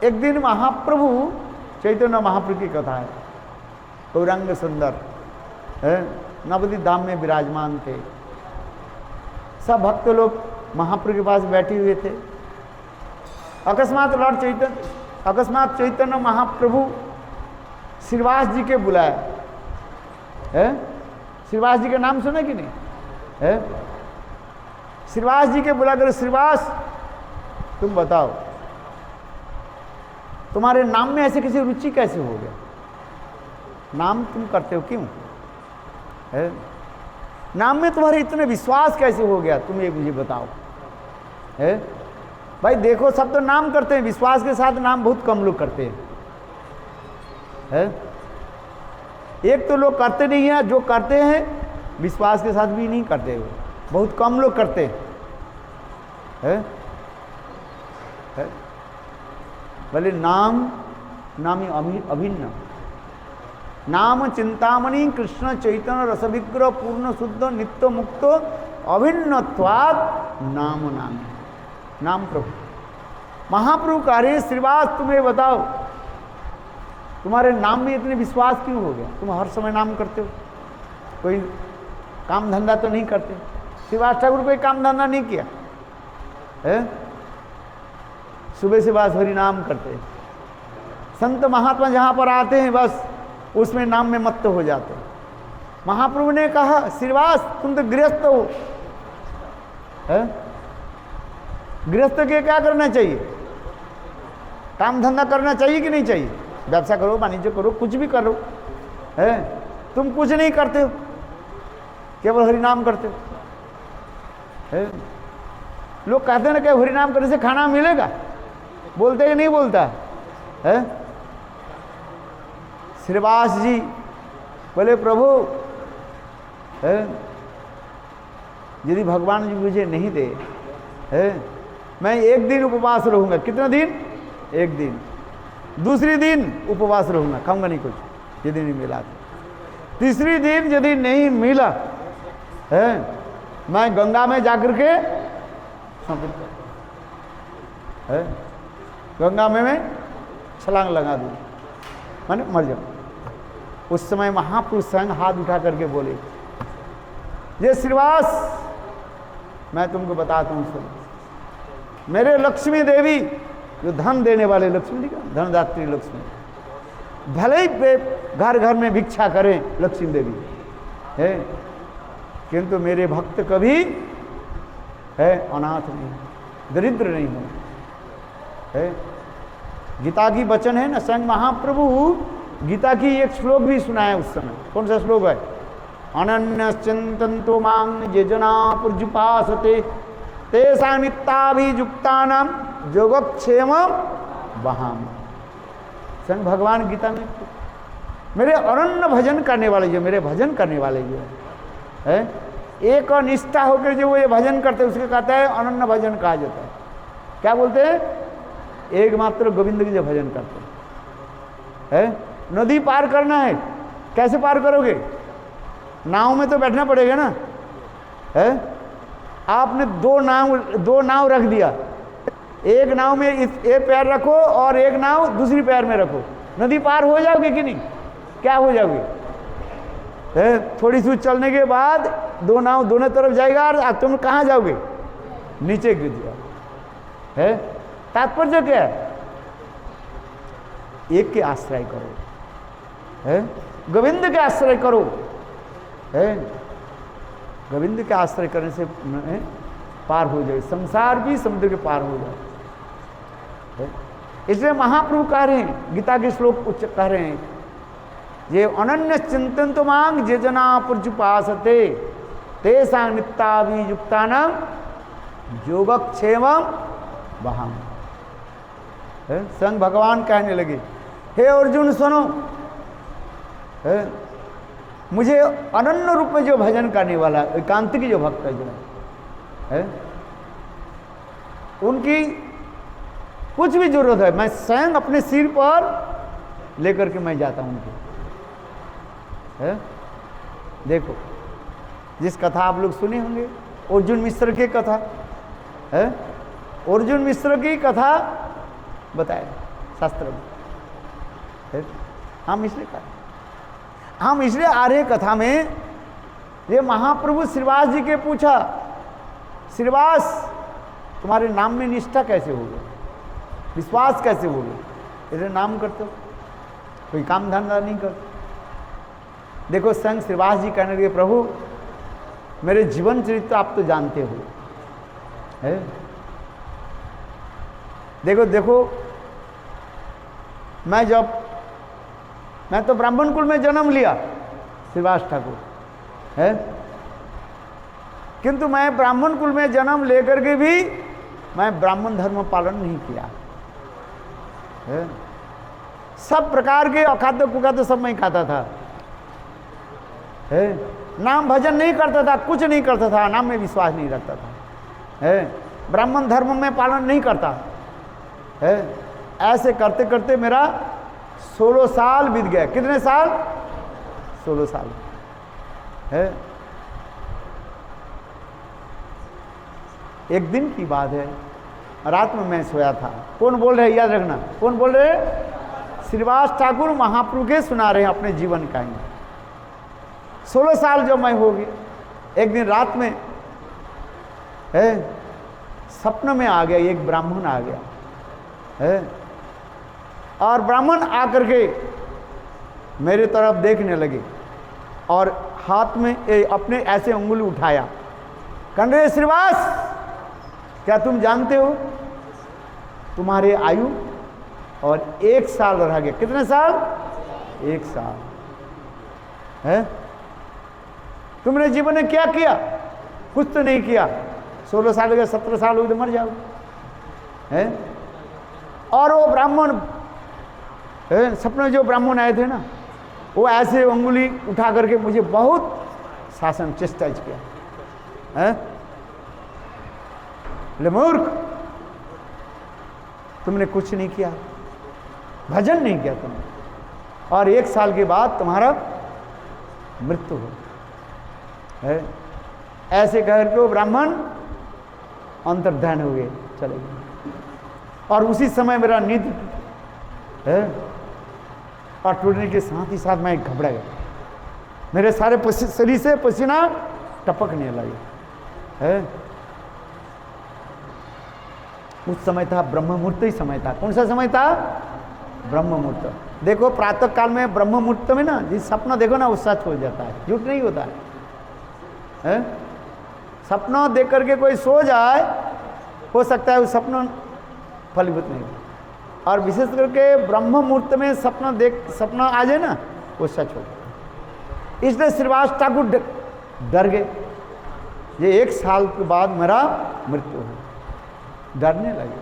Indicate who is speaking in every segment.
Speaker 1: एक दिन महाप्रभु चैतन्य महाप्रभु की कथा है, गौरांग सुंदर है, नवदीप धाम में विराजमान थे। सब भक्त लोग महाप्रभु के पास बैठे हुए थे। अकस्मात चैतन्य महाप्रभु श्रीवास जी के बुलाया है। श्रीवास जी का नाम सुना कि नहीं है? श्रीवास जी के बुला कर, श्रीवास तुम बताओ तुम्हारे नाम में ऐसे किसी रुचि कैसे हो गया? नाम तुम करते हो क्यों है? नाम में तुम्हारे इतने विश्वास कैसे हो गया? तुम ये मुझे बताओ है। भाई देखो, सब तो नाम करते हैं, विश्वास के साथ नाम बहुत कम लोग करते हैं है? एक तो लोग करते नहीं है, जो करते हैं विश्वास के साथ भी नहीं करते हो, बहुत कम लोग करते हैं है? भले नामी अभिन्न नाम चिंतामणि कृष्ण चैतन्य रसविग्रह पूर्ण शुद्ध नित्य मुक्त अभिन्नत्वात् नाम नामी। नाम प्रभु महाप्रभु कह रहे श्रीवास तुम्हें बताओ तुम्हारे नाम में इतने विश्वास क्यों हो गया? तुम हर समय नाम करते हो, कोई काम धंधा तो नहीं करते। श्रीवास ठाकुर कोई काम धंधा नहीं किया है, सुबह से बस हरि नाम करते हैं। संत महात्मा जहाँ पर आते हैं बस उसमें नाम में मत्त हो जाते हैं। महाप्रभु ने कहा श्रीवास तुम तो गृहस्थ हो है? गृहस्थ के क्या करना चाहिए? काम धंधा करना चाहिए कि नहीं चाहिए? व्यवसाय करो, वाणिज्य करो, कुछ भी करो है। तुम कुछ नहीं करते हो, केवल हरि नाम करते हो है? लोग कहते हैं ना कि हरि नाम करने से खाना मिलेगा, बोलते कि नहीं बोलता है? श्रीवास जी बोले प्रभु है, यदि भगवान जी मुझे नहीं दे है, मैं एक दिन उपवास रहूंगा। कितना दिन? एक दिन। दूसरी दिन उपवास रहूंगा, खाऊंगा नहीं कुछ, यदि नहीं मिला तो। तीसरी दिन यदि नहीं मिला है, मैं गंगा में जाकर के है, गंगा में मैं छलांग लगा दूँ, माने मर जाऊँ। उस समय महापुरुष स्वयं हाथ उठा करके बोले ये श्रीवास मैं तुमको बताता हूँ सुनो, मेरे लक्ष्मी देवी जो धन देने वाले लक्ष्मी, धनदात्री लक्ष्मी, भले ही घर घर में भिक्षा करें लक्ष्मी देवी है, किंतु मेरे भक्त कभी है अनाथ नहीं, दरिद्र नहीं हो है। गीता की वचन है ना, स्वयं महाप्रभु गीता की एक श्लोक भी सुनाया उस समय। कौन सा श्लोक है? अनन्यश्चिन्तन्तो मां ये जना पुर्जुपासते तेषामित्ताभियुक्तानां योगक्षेमं वहाम। स्वयं भगवान गीता में मेरे अनन्य भजन करने वाले जो, मेरे भजन करने वाले जो है, एक निष्ठा होकर जो वो ये भजन करते हैं उसके कहता है अनन्य भजन कहा जाता है। क्या बोलते हैं? एकमात्र गोविंद की जो भजन करते हैं। नदी पार करना है, कैसे पार करोगे? नाव में तो बैठना पड़ेगा ना है। आपने दो नाव रख दिया, एक नाव में एक पैर रखो और एक नाव दूसरी पैर में रखो, नदी पार हो जाओगे कि नहीं? क्या हो जाओगे? थोड़ी सी चलने के बाद दो नाव दोनों तरफ जाएगा और तुम कहाँ जाओगे? नीचे गिर जाओ है। तात्पर्य क्या है? एक के आश्रय करो है, गोविंद के आश्रय करो है। गोविंद के आश्रय करने से पार हो जाए, संसार भी समुद्र के पार हो जाए। इसलिए महाप्रभु कह रहे हैं, गीता के श्लोक उच्च कह रहे हैं, ये अनन्य चिंतन तो मांग जे जना पुर्जुपासते तेषां नित्याभियुक्तानां योगक्षेमं वहाम। स्वयं भगवान कहने लगे हे अर्जुन सुनो है, मुझे अनन्य रूप में जो भजन करने वाला एकांतिक जो भक्त है जो है, उनकी कुछ भी जरूरत है मैं स्वयं अपने सिर पर लेकर के मैं जाता हूं उनके है। देखो जिस कथा आप लोग सुने होंगे अर्जुन मिश्र की कथा है, अर्जुन मिश्र की कथा बताए शास्त्र में। हम इसलिए आर्य कथा में ये महाप्रभु श्रीवास जी के पूछा, श्रीवास तुम्हारे नाम में निष्ठा कैसे हो गई, विश्वास कैसे हो गया, इसे नाम करते हो, कोई काम धंधा नहीं करते। देखो संग श्रीवास जी कहने लगे, प्रभु मेरे जीवन चरित्र आप तो जानते हो, है? देखो मैं तो ब्राह्मण कुल में जन्म लिया श्रीवास ठाकुर, है, किंतु मैं ब्राह्मण कुल में जन्म लेकर के भी मैं ब्राह्मण धर्म पालन नहीं किया है। सब प्रकार के अखाद्य कुखाद्य सब मैं खाता था, है, नाम भजन नहीं करता था, कुछ नहीं करता था, नाम में विश्वास नहीं रखता था, है, ब्राह्मण धर्म में पालन नहीं करता है। ऐसे करते करते मेरा 16 साल बीत गया। कितने साल? 16 साल है। एक दिन की बात है, रात में मैं सोया था। कौन बोल रहे, याद रखना, कौन बोल रहे? श्रीवास ठाकुर महाप्रभु के सुना रहे हैं अपने जीवन का ही। 16 साल जब मैं होगी, एक दिन रात में है, सपने में आ गया, एक ब्राह्मण आ गया है, और ब्राह्मण आकर के मेरे तरफ देखने लगे और हाथ में अपने ऐसे उंगली उठाया, कहने लगे, श्रीवास क्या तुम जानते हो तुम्हारे आयु और 1 साल रह गया। कितने साल? 1 साल है। तुमने जीवन में क्या किया? कुछ तो नहीं किया। 16 साल के 17 साल हुए तो मर जाओ, है। और वो ब्राह्मण, सपने जो ब्राह्मण आए थे ना, वो ऐसे उंगली उठा करके मुझे बहुत शासन चेस्टाइज किया, है। ले मूर्ख, तुमने कुछ नहीं किया, भजन नहीं किया तुमने, और 1 साल के बाद तुम्हारा मृत्यु हो, है। ऐसे कहकर वो ब्राह्मण अंतर्ध्यान हो गए, चले गए। और उसी समय मेरा नींद है, और टूटने के साथ ही साथ मैं घबरा गया। मेरे सारे शरीर से पसीना टपकने लगे, है। उस समय था ब्रह्म मुहूर्त ही समय था। कौन सा समय था? ब्रह्म मुहूर्त। देखो प्रातः काल में ब्रह्म मुहूर्त में ना, जिस सपना देखो ना वो सच हो जाता है, झूठ नहीं होता है। सपना देख करके कोई सो जाए, हो सकता है वो सपना फलीभूत नहीं हो, और विशेष करके ब्रह्म मुहूर्त में सपना आ जाए ना, वो सच हो जाए। इसलिए श्रीवास ठाकुर डर गए, ये 1 साल के बाद मेरा मृत्यु हो, डरने लगे,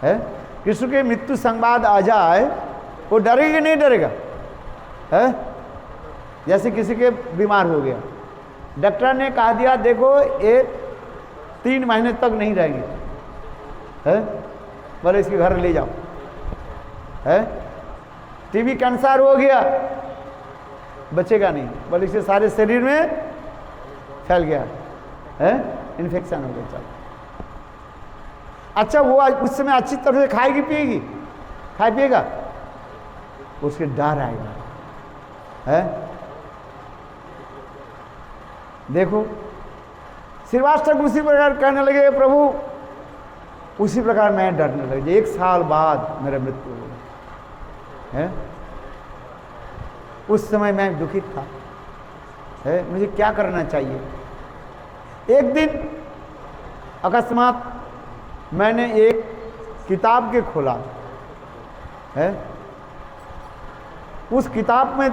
Speaker 1: है। कृष्ण के मृत्यु संवाद आ जाए, वो डरेगा कि नहीं डरेगा, है। जैसे किसी के बीमार हो गया, डॉक्टर ने कहा दिया देखो ये 3 महीने तक नहीं रहेंगे, है, बोले इसके घर ले जाओ, है। टीबी कैंसर हो गया, बचेगा नहीं, बोले इसके सारे शरीर में फैल गया, है, इन्फेक्शन हो गया, चलो। अच्छा वो उस समय अच्छी तरह से खाएगी पिएगी, खाए पिएगा, उसके डर आएगा, है। देखो श्रीवास ठाकुर उसी प्रकार कहने लगे, प्रभु उसी प्रकार मैं डरने लगे। 1 साल बाद मेरा मृत्यु हो गया, है। उस समय मैं दुखित था, है, मुझे क्या करना चाहिए। एक दिन अकस्मात मैंने एक किताब के खोला, है। उस किताब में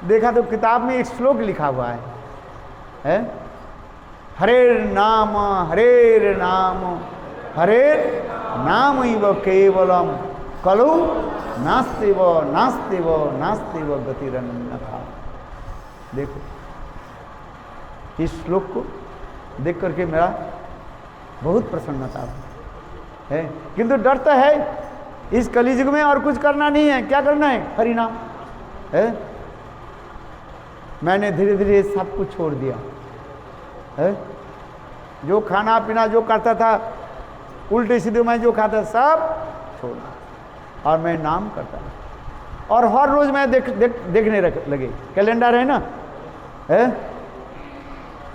Speaker 1: देखा तो किताब में एक श्लोक लिखा हुआ है, हरेर नाम हरेर नाम हरेर नाम इव केवलम कलु नास्तिव नास्तिव नास्तिव गतिरन्यथा। देखो इस श्लोक को देख करके मेरा बहुत प्रसन्नता है, किंतु डर तो है इस कलियुग में, और कुछ करना नहीं है। क्या करना है? हरिनाम, है। मैंने धीरे धीरे सब कुछ छोड़ दिया, है। जो खाना पीना जो करता था, उल्टे सीधे मैं जो खाता सब छोड़ा, और मैं नाम करता रहा। और हर रोज मैं देखने लगे, कैलेंडर है ना, है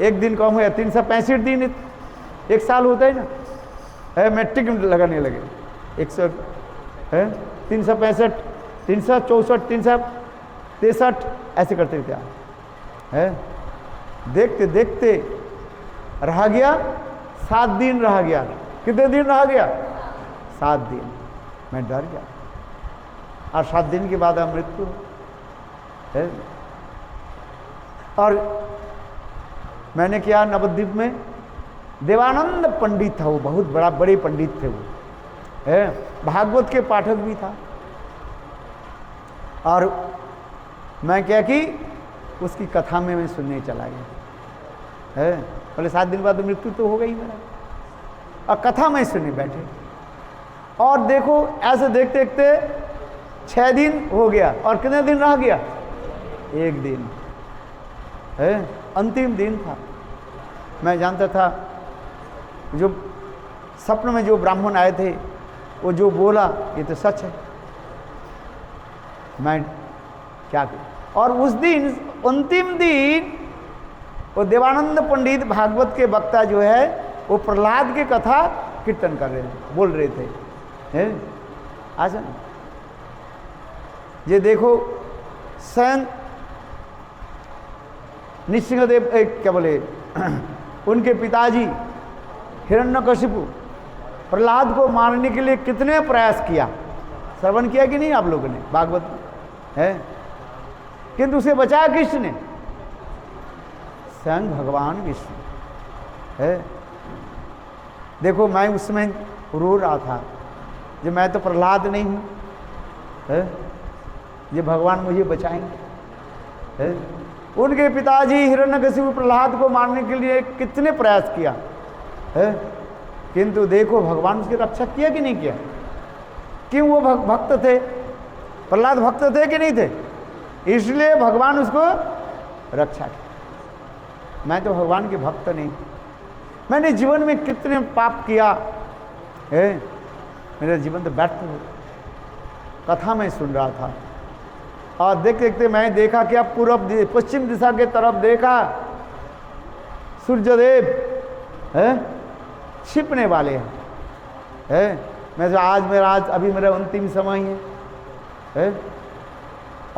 Speaker 1: एक दिन कम हुआ 365 दिन एक साल होता है ना, है मैं टिक लगाने लगे 100 है 365 364 363 ऐसे करते थे है। देखते देखते रह गया 7 दिन रह गया। कितने दिन रह गया? 7 दिन। मैं डर गया और 7 दिन के बाद मृत्यु है। और मैंने किया, नवद्वीप में देवानंद पंडित था, वो बहुत बड़े पंडित थे वो, है भागवत के पाठक भी था। और मैं क्या कि उसकी कथा में मैं सुनने चला गया है। बोले 7 दिन बाद मृत्यु तो हो गई मेरा, और कथा में सुनने बैठे। और देखो ऐसे देखते देखते 6 दिन हो गया, और कितने दिन रह गया? 1 दिन है, अंतिम दिन था। मैं जानता था जो सपने में जो ब्राह्मण आए थे वो जो बोला ये तो सच है। मैं क्या करूं? और उस दिन अंतिम दिन वो देवानंद पंडित भागवत के वक्ता जो है वो प्रहलाद की कथा कीर्तन कर रहे थे, बोल रहे थे, हैं आज ये देखो स्वयं नृसिंहदेव क्या बोले उनके पिताजी हिरण्यकशिपु प्रहलाद को मारने के लिए कितने प्रयास किया, श्रवण किया कि नहीं आप लोगों ने भागवत में, है किंतु उसे बचाया किसने? स्वयं भगवान विष्णु है। देखो मैं उसमें रो रहा था, जो मैं तो प्रहलाद नहीं हूँ, है ये भगवान मुझे बचाएंगे, है। उनके पिताजी हिरण्यकशिपु प्रहलाद को मारने के लिए कितने प्रयास किया है, किंतु देखो भगवान उसकी रक्षा किया कि नहीं किया? क्यों? वो भक्त थे, प्रहलाद भक्त थे कि नहीं थे? इसलिए भगवान उसको रक्षा किया। मैं तो भगवान के भक्त नहीं। मैंने जीवन में कितने पाप किया है, मेरा जीवन तो व्यर्थ हो। कथा में सुन रहा था और देखते देखते मैं देखा कि अब पश्चिम दिशा के तरफ देखा, सूर्यदेव है छिपने वाले हैं, है। मैं तो आज अभी मेरा अंतिम समय है,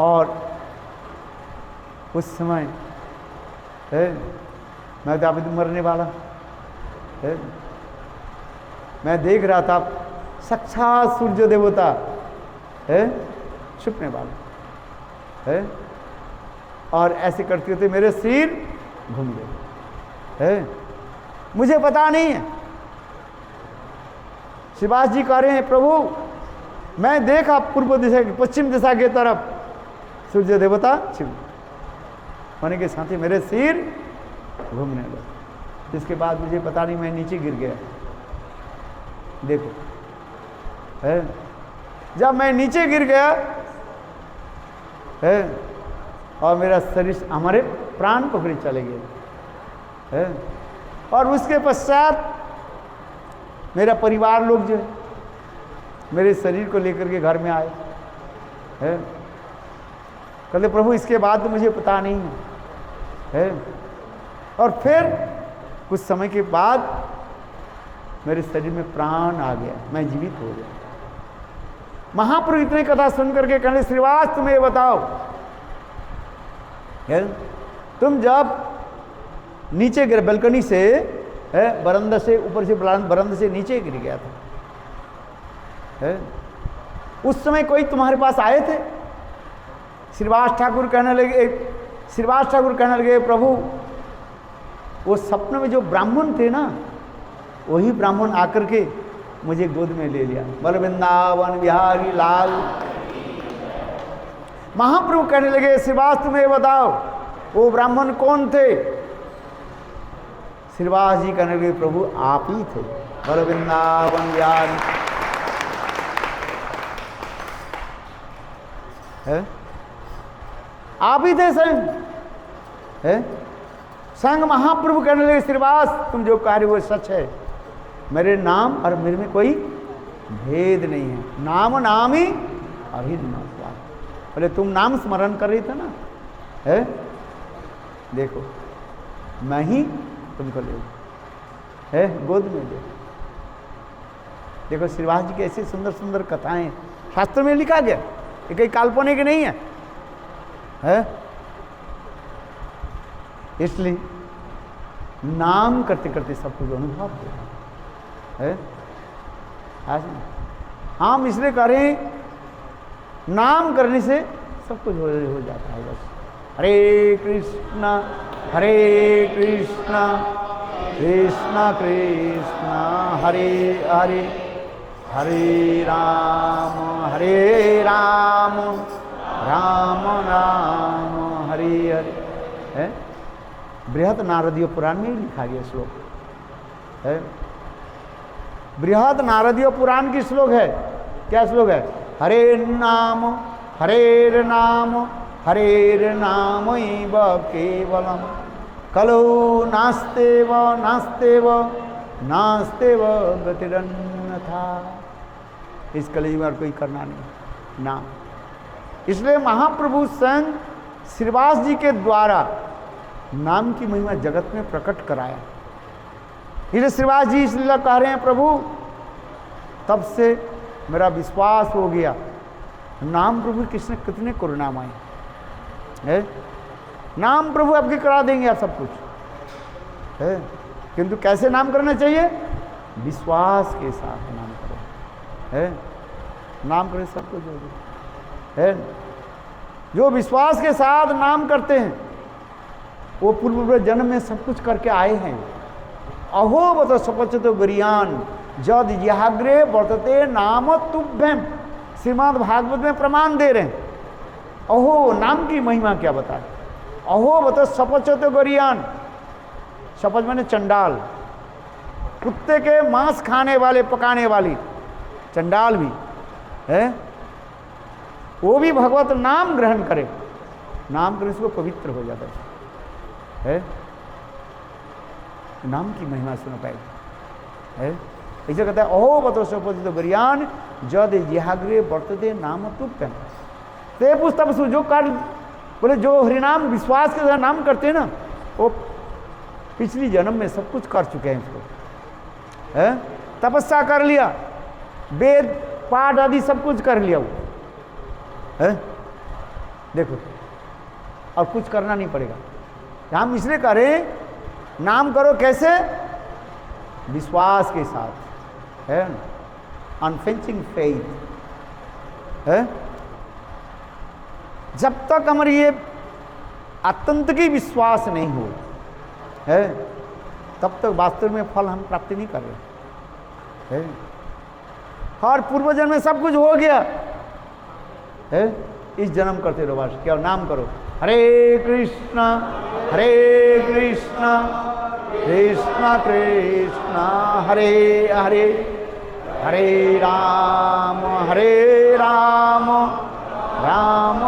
Speaker 1: और उस समय है मैं तो अभी तो मरने वाला है। मैं देख रहा था साक्षात सूर्य देवता है छिपने वाला है, और ऐसे करते होते मेरे सिर घूम गए, है मुझे पता नहीं है। शिवास जी कह रहे हैं प्रभु मैं देखा पूर्व दिशा पश्चिम दिशा के तरफ सूर्य देवता छिप होने के साथ ही मेरे सिर घूमने लगे। इसके बाद मुझे पता नहीं मैं नीचे गिर गया। देखो है जब मैं नीचे गिर गया है और मेरा शरीर हमारे प्राण पकड़े चले गए है, और उसके पश्चात मेरा परिवार लोग जो है मेरे शरीर को लेकर के घर में आए है। कहते प्रभु इसके बाद तो मुझे पता नहीं है। और फिर कुछ समय के बाद मेरे शरीर में प्राण आ गया, मैं जीवित हो गया। महाप्रभु इतने कथा सुन करके कहने श्रीवास तुम्हें बताओ है, तुम जब नीचे गिर बालकनी से बरंदा से ऊपर से बरंदा से नीचे गिर गया था है, उस समय कोई तुम्हारे पास आए थे? श्रीवास ठाकुर कहने लगे प्रभु वो सपने में जो ब्राह्मण थे ना वही ब्राह्मण आकर के मुझे गोद में ले लिया। बोल वृंदावन बिहारी लाल। महाप्रभु कहने लगे श्रीवास तुम्हें बताओ वो ब्राह्मण कौन थे? श्रीवास जी कहने लगे प्रभु आप ही थे। बोल वृंदावन बिहारी है, आप ही थे स्वयं है। संग महाप्रभु कहने लगे श्रीवास तुम जो कह रहे हो वो सच है, मेरे नाम और मेरे में कोई भेद नहीं है। नाम नामी अभिन्न स्वाद। बोले तुम नाम स्मरण कर रही थे ना, है देखो मैं ही तुमको ले है गोद में ले। देखो श्रीवास जी की ऐसी सुंदर सुंदर कथाएं शास्त्र में लिखा गया, ये कहीं काल्पनिक नहीं है? इसलिए नाम करते करते सब कुछ अनुभव है। हम इसलिए करें, नाम करने से सब कुछ हो जाता है बस। हरे कृष्णा कृष्णा कृष्णा हरे हरे, हरे राम राम राम हरे हरे। है बृहद नारदीय पुराण में ही लिखा गया श्लोक है। बृहद नारदीय पुराण की श्लोक है। क्या श्लोक है? हरेर नाम एव केवलम कलो नास्तेव गतिरन्यथा। इस कलयुग में कोई करना नहीं नाम। इसलिए महाप्रभु स्वयं श्रीवास जी के द्वारा नाम की महिमा जगत में प्रकट कराया। इसलिए श्रीवास जी इसलिए कह रहे हैं, प्रभु तब से मेरा विश्वास हो गया। नाम प्रभु कृष्ण कितने करुणामय है। नाम प्रभु आपके करा देंगे आप सब कुछ है, किंतु कैसे नाम करना चाहिए? विश्वास के साथ नाम करो है। नाम करें सब कुछ हो गया है। जो विश्वास के साथ नाम करते हैं वो पूर्व जन्म में सब कुछ करके आए हैं। अहो बत सपचतो गरियान जद याग्रे वर्तते नाम तुभ्यम। श्रीमद् भागवत में प्रमाण दे रहे हैं। अहो नाम की महिमा क्या बताए। अहो बत सपचतो गरियान, शपथ मैंने चंडाल, कुत्ते के मांस खाने वाले पकाने वाली चंडाल भी है, वो भी भगवत नाम ग्रहण करे। नाम करने से वो पवित्र हो जाता है। नाम की महिमा सुन पाएगी है। ऐसे कहता है अहो बतो सपचित गरियान जद याग्रे वर्तते नाम तुभ्यम। ते पुस्तक जो कर बोले जो हरिनाम विश्वास के साथ नाम करते हैं ना, वो पिछली जन्म में सब कुछ कर चुके हैं। इसको है तपस्या कर लिया, वेद पाठ आदि सब कुछ कर लिया वो है। देखो और कुछ करना नहीं पड़ेगा। हम इसलिए करें नाम करो कैसे? विश्वास के साथ है, अनफेंचिंग फेथ है। जब तक हमारी ये आतंकी विश्वास नहीं हो है, तब तक वास्तव में फल हम प्राप्ति नहीं कर रहे है। हर पूर्व जन्म में सब कुछ हो गया है, इस जन्म करते रहो बस। क्या नाम करो? हरे कृष्णा कृष्णा कृष्णा हरे हरे, हरे राम राम राम